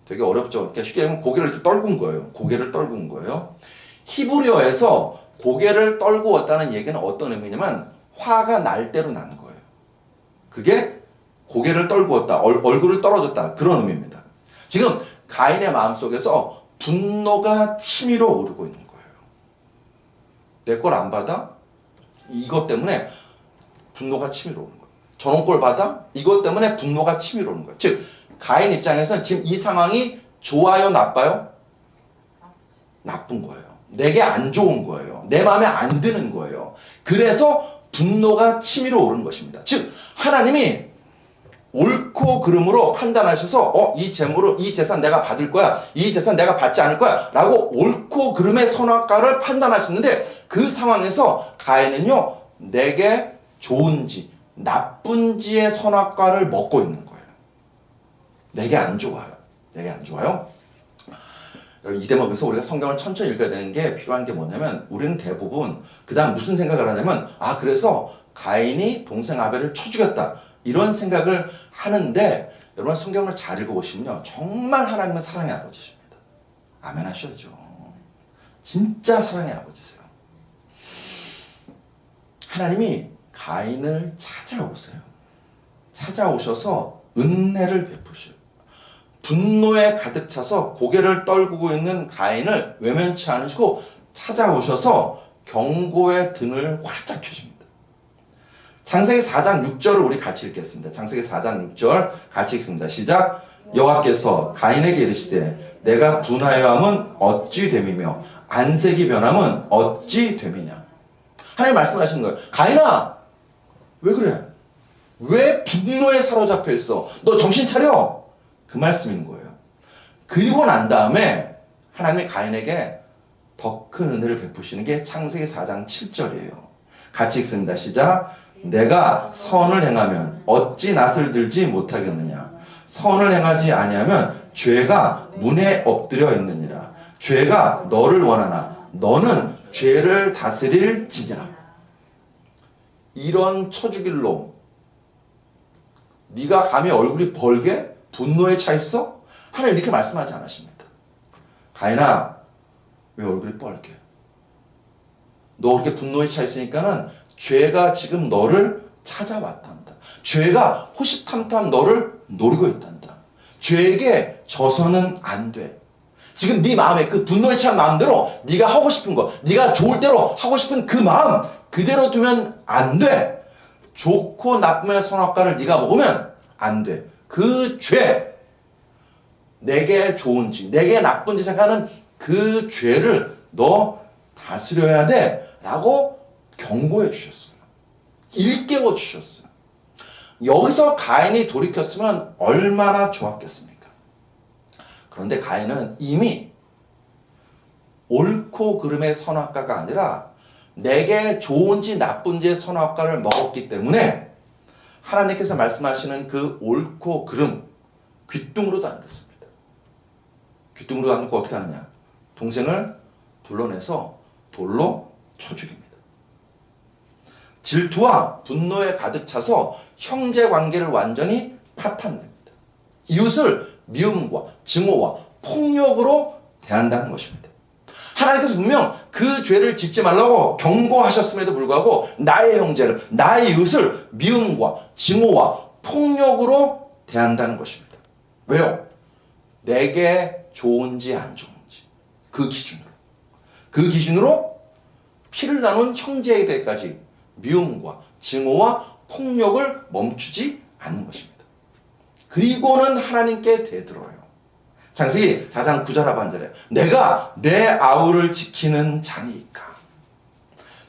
S1: 되게 어렵죠. 그러니까 쉽게 하면 고개를 이렇게 떨군 거예요. 고개를 떨군 거예요. 히브리어에서 고개를 떨구었다는 얘기는 어떤 의미냐면 화가 날 대로 난 거예요. 그게 고개를 떨구었다, 얼굴을 떨어졌다 그런 의미입니다. 지금 가인의 마음속에서 분노가 치밀어 오르고 있는 거예요. 내 걸 안 받아? 이것 때문에 분노가 치밀어 오는 거예요. 저런 걸 받아? 이것 때문에 분노가 치밀어 오는 거예요. 즉 가인 입장에서는 지금 이 상황이 좋아요, 나빠요? 나쁜 거예요. 내게 안 좋은 거예요. 내 마음에 안 드는 거예요. 그래서 분노가 치밀어 오른 것입니다. 즉 하나님이 옳고 그름으로 판단하셔서 이 재산 내가 받을 거야. 이 재산 내가 받지 않을 거야. 라고 옳고 그름의 선악과를 판단하셨는데 그 상황에서 가인은요 내게 좋은지 나쁜지의 선악과를 먹고 있는 거예요. 내게 안 좋아요. 내게 안 좋아요? 이 대목에서 우리가 성경을 천천히 읽어야 되는 게 필요한 게 뭐냐면 우리는 대부분 그 다음 무슨 생각을 하냐면 그래서 가인이 동생 아벨을 쳐 죽였다 이런 생각을 하는데 여러분 성경을 잘 읽어보시면요 정말 하나님은 사랑의 아버지십니다. 아멘 하셔야죠. 진짜 사랑의 아버지세요. 하나님이 가인을 찾아오세요. 찾아오셔서 은혜를 베푸셔요. 분노에 가득 차서 고개를 떨구고 있는 가인을 외면치 않으시고 찾아오셔서 경고의 등을 활짝 켜줍니다. 창세기 4장 6절을 우리 같이 읽겠습니다. 창세기 4장 6절 같이 읽습니다. 시작. 여호와께서 가인에게 이르시되 내가 분하여함은 어찌 됨이며 안색이 변함은 어찌 됨이냐. 하나님 말씀하시는 거예요. 가인아 왜 그래? 왜 분노에 사로잡혀 있어? 너 정신 차려. 그 말씀인 거예요. 그리고 난 다음에 하나님이 가인에게 더 큰 은혜를 베푸시는 게 창세기 4장 7절이에요. 같이 읽습니다. 시작. 내가 선을 행하면 어찌 낯을 들지 못하겠느냐. 선을 행하지 아니하면 죄가 문에 엎드려 있느니라. 죄가 너를 원하나 너는 죄를 다스릴지니라. 이런 쳐 죽일 놈, 네가 감히 얼굴이 벌게? 분노에 차 있어? 하나님 이렇게 말씀하지 않으십니다. 가인아, 왜 얼굴이 뻘게? 너 그렇게 분노에 차 있으니까는 죄가 지금 너를 찾아왔단다. 죄가 호시탐탐 너를 노리고 있단다. 죄에게 져서는 안 돼. 지금 네 마음에 그 분노에 찬 마음대로 네가 하고 싶은 거, 네가 좋을 대로 하고 싶은 그 마음 그대로 두면 안 돼. 좋고 나쁨의 선악과를 네가 먹으면 안 돼. 그 죄, 내게 좋은지 내게 나쁜지 생각하는 그 죄를 너 다스려야 돼 라고 경고해 주셨어요. 일깨워 주셨어요. 여기서 가인이 돌이켰으면 얼마나 좋았겠습니까? 그런데 가인은 이미 옳고 그름의 선악과가 아니라 내게 좋은지 나쁜지의 선악과를 먹었기 때문에 하나님께서 말씀하시는 그 옳고 그름 귀뚱으로도 안 됐습니다. 귀뚱으로도 안 듣고 어떻게 하느냐? 동생을 불러내서 돌로 쳐 죽입니다. 질투와 분노에 가득 차서 형제 관계를 완전히 파탄냅니다. 이웃을 미움과 증오와 폭력으로 대한다는 것입니다. 하나님께서 분명 그 죄를 짓지 말라고 경고하셨음에도 불구하고 나의 형제를, 나의 이웃을 미움과 증오와 폭력으로 대한다는 것입니다. 왜요? 내게 좋은지 안 좋은지 그 기준으로 피를 나눈 형제에 대해까지 미움과 증오와 폭력을 멈추지 않는 것입니다. 그리고는 하나님께 대들어요. 창세기 4장 9절 하반절에 내가 내 아우를 지키는 자니까.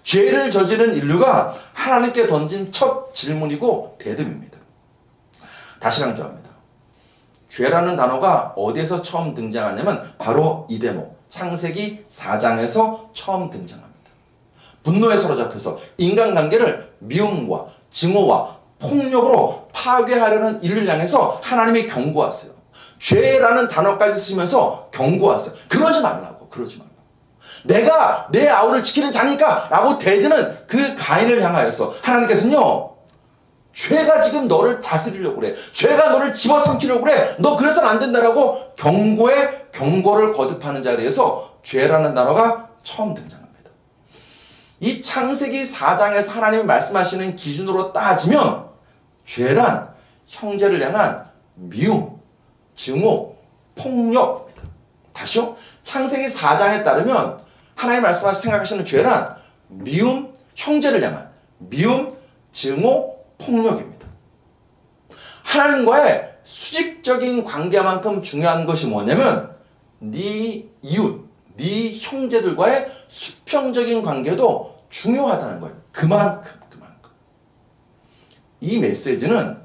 S1: 죄를 저지른 인류가 하나님께 던진 첫 질문이고 대듭입니다. 다시 강조합니다. 죄라는 단어가 어디에서 처음 등장하냐면 바로 이 대목 창세기 4장에서 처음 등장합니다. 분노에 사로잡혀서 인간관계를 미움과 증오와 폭력으로 파괴하려는 인류를 향해서 하나님이 경고하세요. 죄라는 단어까지 쓰면서 경고하세요. 그러지 말라고. 내가 내 아우를 지키는 자니까 라고 대드는 그 가인을 향하여서 하나님께서는요, 죄가 지금 너를 다스리려고 그래. 죄가 너를 집어삼키려고 그래. 너 그래서는 안 된다라고 경고에 경고를 거듭하는 자리에서 죄라는 단어가 처음 등장합니다. 이 창세기 4장에서 하나님이 말씀하시는 기준으로 따지면 죄란 형제를 향한 미움, 증오, 폭력입니다. 다시요. 창세기 4장에 따르면 하나님 말씀하시 생각하시는 죄란 미움, 형제를 향한 미움, 증오, 폭력입니다. 하나님과의 수직적인 관계만큼 중요한 것이 뭐냐면 네 이웃, 네 형제들과의 수평적인 관계도 중요하다는 거예요. 그만큼. 이 메시지는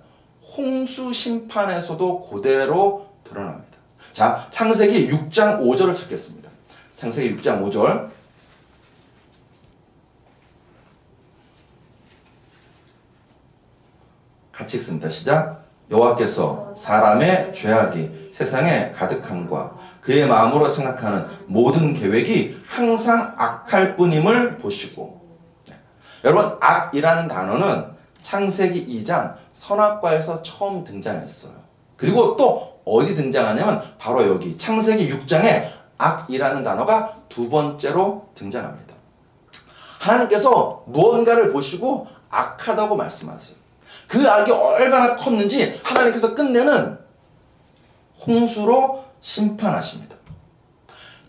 S1: 홍수 심판에서도 그대로 드러납니다. 자, 창세기 6장 5절을 찾겠습니다. 창세기 6장 5절. 같이 읽습니다. 시작. 여호와께서 사람의 죄악이 세상에 가득함과 그의 마음으로 생각하는 모든 계획이 항상 악할 뿐임을 보시고. 네. 여러분, 악이라는 단어는 창세기 2장 선악과에서 처음 등장했어요. 그리고 또 어디 등장하냐면 바로 여기 창세기 6장에 악이라는 단어가 두 번째로 등장합니다. 하나님께서 무언가를 보시고 악하다고 말씀하세요. 그 악이 얼마나 컸는지 하나님께서 끝내는 홍수로 심판하십니다.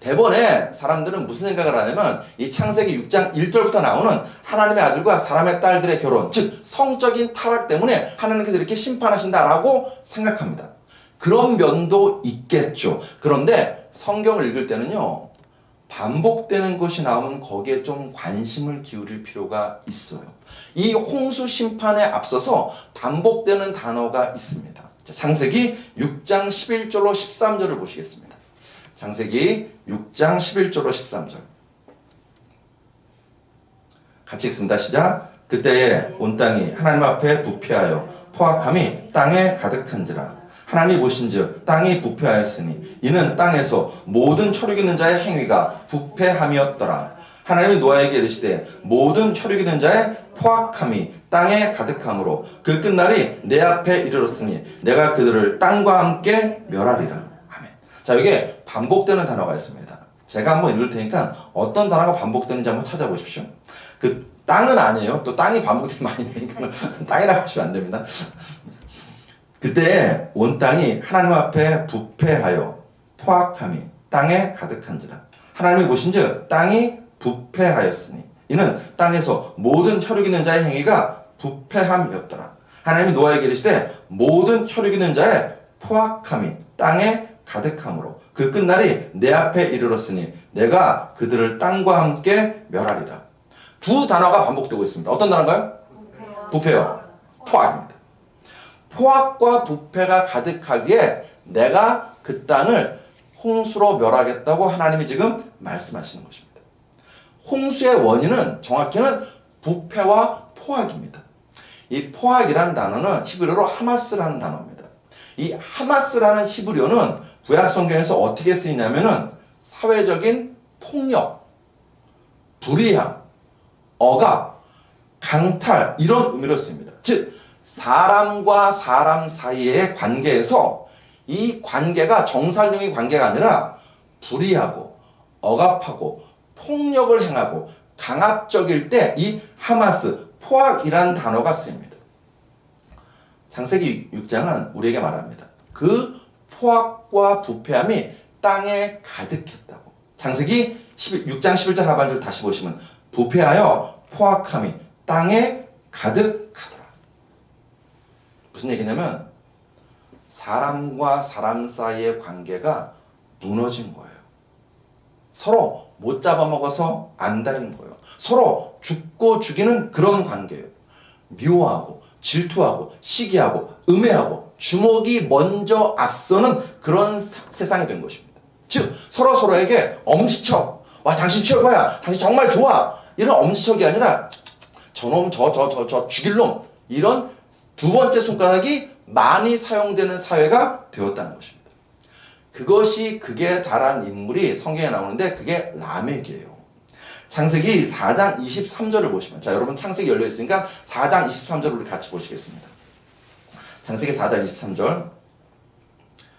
S1: 대번에 사람들은 무슨 생각을 하냐면 이 창세기 6장 1절부터 나오는 하나님의 아들과 사람의 딸들의 결혼, 즉 성적인 타락 때문에 하나님께서 이렇게 심판하신다라고 생각합니다. 그런 면도 있겠죠. 그런데 성경을 읽을 때는요, 반복되는 것이 나오면 거기에 좀 관심을 기울일 필요가 있어요. 이 홍수 심판에 앞서서 반복되는 단어가 있습니다. 자, 창세기 6장 11절로 13절을 보시겠습니다. 창세기 6장 11절로 13절. 같이 읽습니다. 시작. 그때에 온 땅이 하나님 앞에 부패하여 포악함이 땅에 가득한지라. 하나님이 보신즉 땅이 부패하였으니 이는 땅에서 모든 혈육 있는 자의 행위가 부패함이었더라. 하나님이 노아에게 이르시되 모든 혈육 있는 자의 포악함이 땅에 가득함으로 그 끝날이 내 앞에 이르렀으니 내가 그들을 땅과 함께 멸하리라. 아멘. 자, 여기에 반복되는 단어가 있습니다. 제가 한번 읽을 테니까 어떤 단어가 반복되는지 한번 찾아보십시오. 그 땅은 아니에요. 또 땅이 반복되면 많이 되니까 땅이라고 하시면 안 됩니다. 그때 온 땅이 하나님 앞에 부패하여 포악함이 땅에 가득한지라. 하나님이 보신즉 땅이 부패하였으니 이는 땅에서 모든 혈육 있는 자의 행위가 부패함이었더라. 하나님이 노아에게 이르시되 모든 혈육 있는 자의 포악함이 땅에 가득함으로 그 끝날이 내 앞에 이르렀으니 내가 그들을 땅과 함께 멸하리라. 두 단어가 반복되고 있습니다. 어떤 단어인가요? 부패요. 포악입니다. 포악과 부패가 가득하기에 내가 그 땅을 홍수로 멸하겠다고 하나님이 지금 말씀하시는 것입니다. 홍수의 원인은 정확히는 부패와 포악입니다. 이 포악이라는 단어는 히브리어로 하마스라는 단어입니다. 이 하마스라는 히브리어는 구약 성경에서 어떻게 쓰이냐면은 사회적인 폭력, 불의함, 억압, 강탈 이런 의미로 쓰입니다. 즉 사람과 사람 사이의 관계에서 이 관계가 정상적인 관계가 아니라 불의하고 억압하고 폭력을 행하고 강압적일 때 이 하마스, 포악이라는 단어가 쓰입니다. 창세기 6장은 우리에게 말합니다. 그 포악과 부패함이 땅에 가득했다고. 창세기 6장 11절 하반절 다시 보시면 부패하여 포악함이 땅에 가득하더라. 무슨 얘기냐면 사람과 사람 사이의 관계가 무너진 거예요. 서로 못 잡아먹어서 안달인 거예요. 서로 죽고 죽이는 그런 관계예요. 미워하고 질투하고 시기하고 음해하고 주먹이 먼저 앞서는 그런 세상이 된 것입니다. 즉 서로에게 엄지척, 와 당신 최고야, 당신 정말 좋아, 이런 엄지척이 아니라 저놈 저 죽일 놈, 이런 두 번째 손가락이 많이 사용되는 사회가 되었다는 것입니다. 그것이 극에 달한 인물이 성경에 나오는데 그게 라멕이에요. 창세기 4장 23절을 보시면, 자 여러분 창세기 열려 있으니까 4장 23절 우리 같이 보시겠습니다. 창세기 4장 23절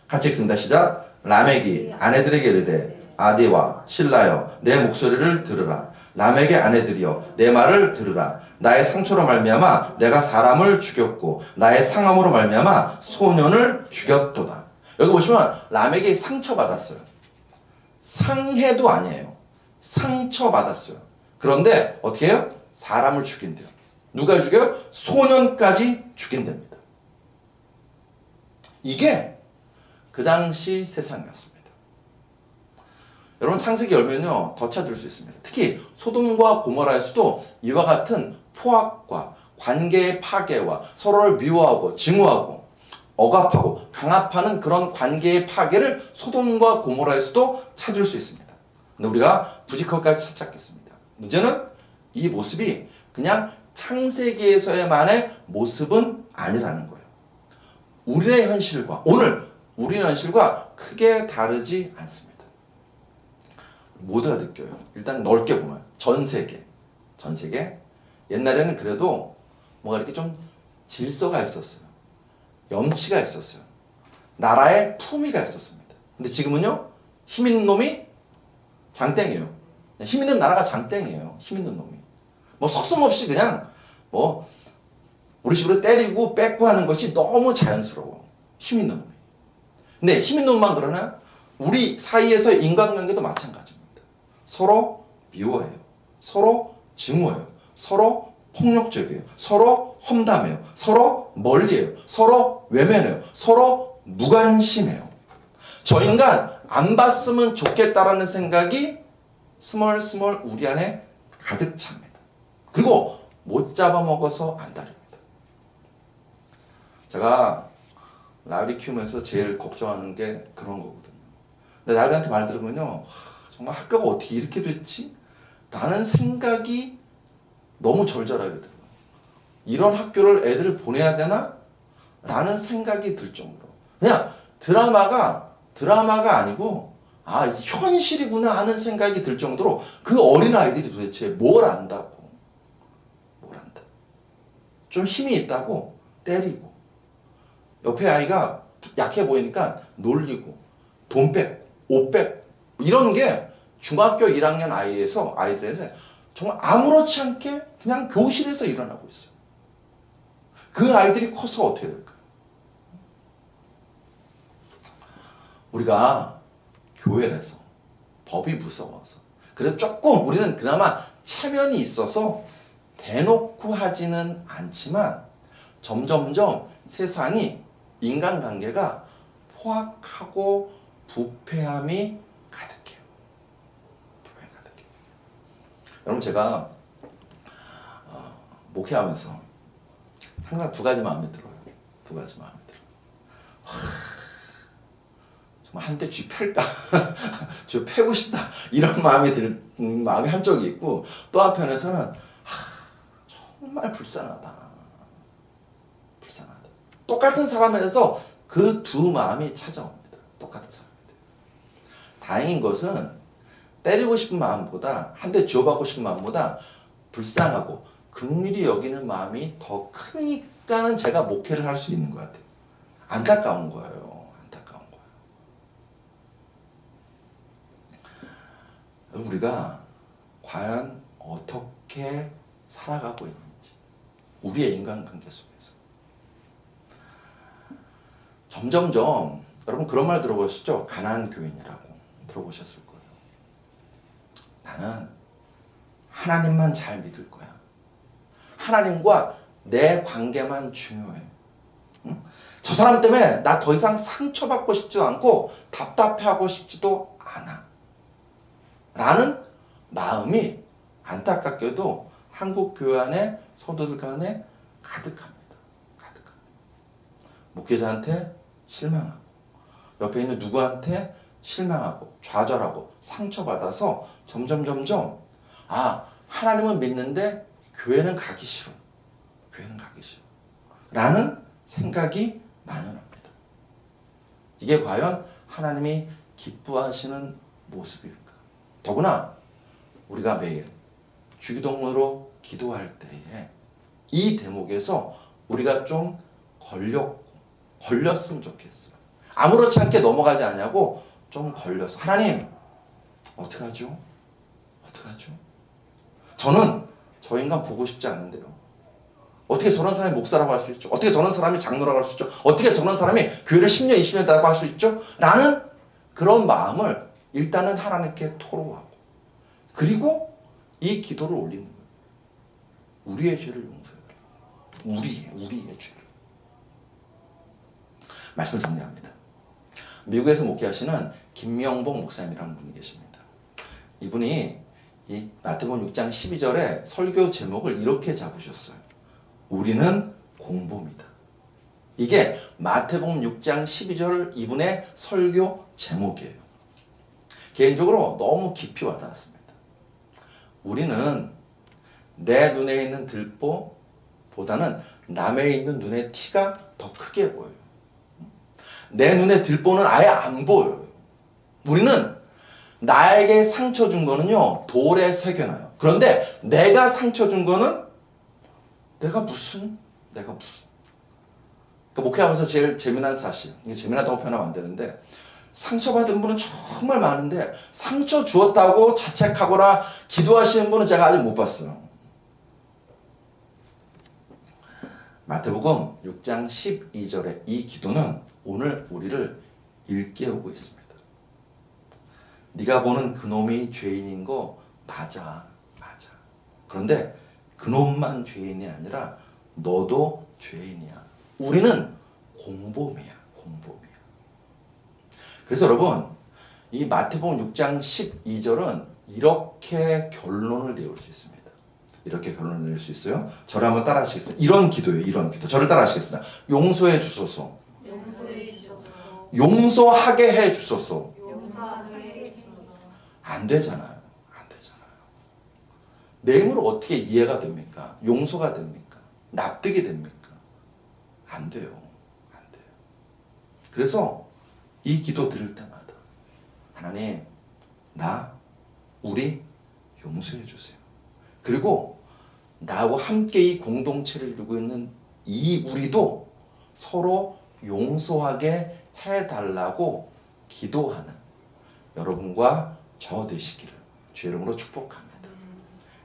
S1: 같이 읽습니다. 시작. 라멕이 아내들에게 이르되 아디와 실라여 내 목소리를 들으라. 라멕의 아내들이여 내 말을 들으라. 나의 상처로 말미암아 내가 사람을 죽였고 나의 상함으로 말미암아 소년을 죽였도다. 여기 보시면 라멕이 상처받았어요. 상해도 아니에요. 상처받았어요. 그런데 어떻게 해요? 사람을 죽인대요. 누가 죽여요? 소년까지 죽인답니다. 이게 그 당시 세상이었습니다. 여러분 창세기 열면요 더 찾을 수 있습니다. 특히 소돔과 고모라에서도 이와 같은 포악과 관계의 파괴와 서로를 미워하고 증오하고 억압하고 강압하는 그런 관계의 파괴를 소돔과 고모라에서도 찾을 수 있습니다. 근데 우리가 굳이 그것까지 찾겠습니다. 문제는 이 모습이 그냥 창세기에서의만의 모습은 아니라는 거예요. 우리의 현실과 오늘 우리의 현실과 크게 다르지 않습니다. 모두가 느껴요. 일단 넓게 보면 전 세계 옛날에는 그래도 뭔가 이렇게 좀 질서가 있었어요. 염치가 있었어요. 나라의 품위가 있었습니다. 근데 지금은요 힘 있는 놈이 장땡이에요. 힘 있는 나라가 장땡이에요. 힘 있는 놈이 뭐 서슴없이 그냥 뭐 우리 식으로 때리고 뺏고 하는 것이 너무 자연스러워. 힘 있는 놈이. 근데 힘 있는 놈만 그러나 우리 사이에서의 인간관계도 마찬가지입니다. 서로 미워해요. 서로 증오해요. 서로 폭력적이에요. 서로 험담해요. 서로 멀리해요. 서로 외면해요. 서로 무관심해요. 저 인간 안 봤으면 좋겠다라는 생각이 스멀스멀 우리 안에 가득 찹니다. 그리고 못 잡아먹어서 안달입니다. 제가 나리 키우면서 제일 걱정하는 게 그런 거거든요. 근데 나리한테 말 들으면요 정말 학교가 어떻게 이렇게 됐지? 라는 생각이 너무 절절하게 들어요. 이런 학교를 애들을 보내야 되나? 라는 생각이 들 정도로 그냥 드라마가 아니고 아, 현실이구나 하는 생각이 들 정도로 그 어린아이들이 도대체 뭘 안다고. 뭘 안다. 좀 힘이 있다고 때리고, 옆에 아이가 약해 보이니까 놀리고, 돈 뺏고, 옷 뺏고, 이런 게 중학교 1학년 아이들에서 정말 아무렇지 않게 그냥 교실에서 일어나고 있어요. 그 아이들이 커서 어떻게 될까요? 우리가 교회에서 법이 무서워서, 그래서 조금 우리는 그나마 체면이 있어서 대놓고 하지는 않지만 점점점 세상이, 인간관계가 포악하고 부패함이 가득해요. 부패함이 가득해요. 여러분, 제가 목회하면서 항상 두 가지 마음이 들어요. 두 가지 마음이 들어요. 정말 한때 쥐 팰까? 쥐 패고 싶다. 이런 마음이 한쪽이 있고, 또 한편에서는 정말 불쌍하다. 불쌍하다. 똑같은 사람에서 그 두 마음이 찾아옵니다. 똑같은 사람에 대해서. 다행인 것은 때리고 싶은 마음보다, 한 대 쥐어받고 싶은 마음보다 불쌍하고 긍휼히 여기는 마음이 더 크니까는 제가 목회를 할 수 있는 것 같아요. 안타까운 거예요. 안타까운 거예요. 우리가 과연 어떻게 살아가고 있는지, 우리의 인간관계 속에서. 점점점, 여러분 그런 말 들어보셨죠? 가난한 교인이라고 들어보셨을 거예요. 나는 하나님만 잘 믿을 거야. 하나님과 내 관계만 중요해. 응? 저 사람 때문에 나 더 이상 상처받고 싶지도 않고 답답해하고 싶지도 않아. 라는 마음이 안타깝게도 한국 교회 안에, 성도들 간에 가득합니다. 가득합니다. 목회자한테 실망하고, 옆에 있는 누구한테 실망하고, 좌절하고, 상처받아서 점점 하나님은 믿는데 교회는 가기 싫어. 교회는 가기 싫어. 라는 생각이 만연합니다. 이게 과연 하나님이 기뻐하시는 모습일까? 더구나 우리가 매일 주기도문으로 기도할 때에 이 대목에서 우리가 좀 걸렸으면 좋겠어요. 아무렇지 않게 넘어가지 않냐고 좀 걸려서, 하나님 어떡하죠? 어떡하죠? 저는 저 인간 보고 싶지 않은데요. 어떻게 저런 사람이 목사라고 할 수 있죠? 어떻게 저런 사람이 장로라고 할 수 있죠? 어떻게 저런 사람이 교회를 10년, 20년 따라고 할 수 있죠? 라는 그런 마음을 일단은 하나님께 토로하고, 그리고 이 기도를 올리는 거예요. 우리의 죄를 용서해달라고. 우리의 죄를. 말씀을 정리합니다. 미국에서 목회하시는 김명복 목사님이라는 분이 계십니다. 이분이 이 마태복음 6장 12절에 설교 제목을 이렇게 잡으셨어요. 우리는 공범이다. 이게 마태복음 6장 12절 이분의 설교 제목이에요. 개인적으로 너무 깊이 와닿았습니다. 우리는 내 눈에 있는 들보보다는 남의 있는 눈의 티가 더 크게 보여요. 내 눈에 들보는 아예 안 보여요. 우리는 나에게 상처 준 거는요, 돌에 새겨놔요. 그런데 내가 상처 준 거는 내가 무슨. 그러니까 목회하면서 제일 재미난 사실, 이게 재미나다고 표현하면 안 되는데, 상처받은 분은 정말 많은데 상처 주었다고 자책하거나 기도하시는 분은 제가 아직 못 봤어요. 마태복음 6장 12절의 이 기도는 오늘 우리를 일깨우고 있습니다. 네가 보는 그놈이 죄인인 거 맞아. 그런데 그놈만 죄인이 아니라 너도 죄인이야. 우리는 공범이야. 그래서 여러분, 이 마태복음 6장 12절은 이렇게 결론을 내올 수 있습니다. 이렇게 결론을 낼 수 있어요. 저를 한번 따라 하시겠습니다. 이런 기도예요. 이런 기도. 저를 따라 하시겠습니다. 용서해 주소서. 용서하게 해 주소서. 안 되잖아요. 내 힘으로 어떻게 이해가 됩니까? 용서가 됩니까? 납득이 됩니까? 안 돼요. 그래서 이 기도 들을 때마다 하나님, 우리 용서해 주세요. 그리고 나하고 함께 이 공동체를 이루고 있는 이 우리도 서로 용서하게 해달라고 기도하는 여러분과 저 되시기를 주의 이름으로 축복합니다.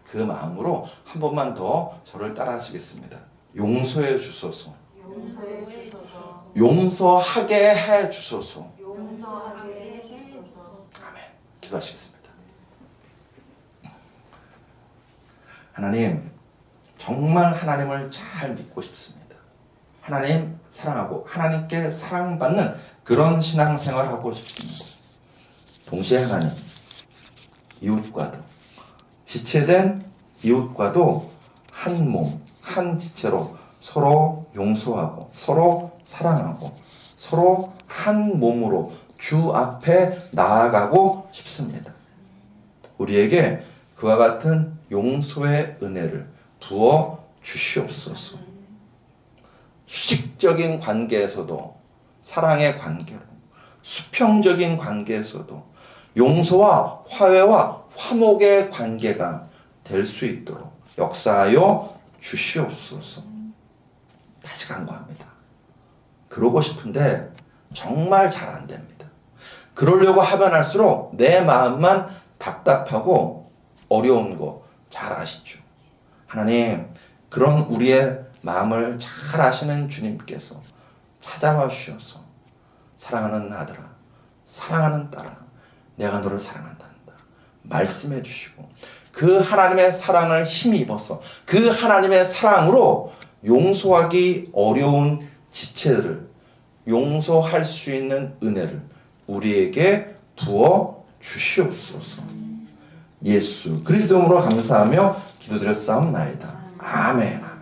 S1: 그 마음으로 한 번만 더 저를 따라 하시겠습니다. 용서해 주소서. 용서하게 해 주소서. 아멘. 기도하시겠습니다. 하나님, 정말 하나님을 잘 믿고 싶습니다. 하나님 사랑하고 하나님께 사랑받는 그런 신앙생활을 하고 싶습니다. 동시에 하나님, 이웃과도, 지체된 이웃과도 한 몸, 한 지체로 서로 용서하고 서로 사랑하고 서로 한 몸으로 주 앞에 나아가고 싶습니다. 우리에게 그와 같은 용서의 은혜를 부어 주시옵소서. 수직적인 관계에서도 사랑의 관계로, 수평적인 관계에서도 용서와 화해와 화목의 관계가 될 수 있도록 역사하여 주시옵소서. 다시 간구합니다. 그러고 싶은데 정말 잘 안 됩니다. 그러려고 하면 할수록 내 마음만 답답하고 어려운 거 잘 아시죠? 하나님, 그런 우리의 마음을 잘 아시는 주님께서 찾아와 주셔서 사랑하는 아들아, 사랑하는 딸아, 내가 너를 사랑한단다 말씀해 주시고 그 하나님의 사랑을 힘입어서 그 하나님의 사랑으로 용서하기 어려운 지체들을 용서할 수 있는 은혜를 우리에게 부어 주시옵소서. 예수 그리스도 이름으로 감사하며 기도드렸사옵나이다. 아멘.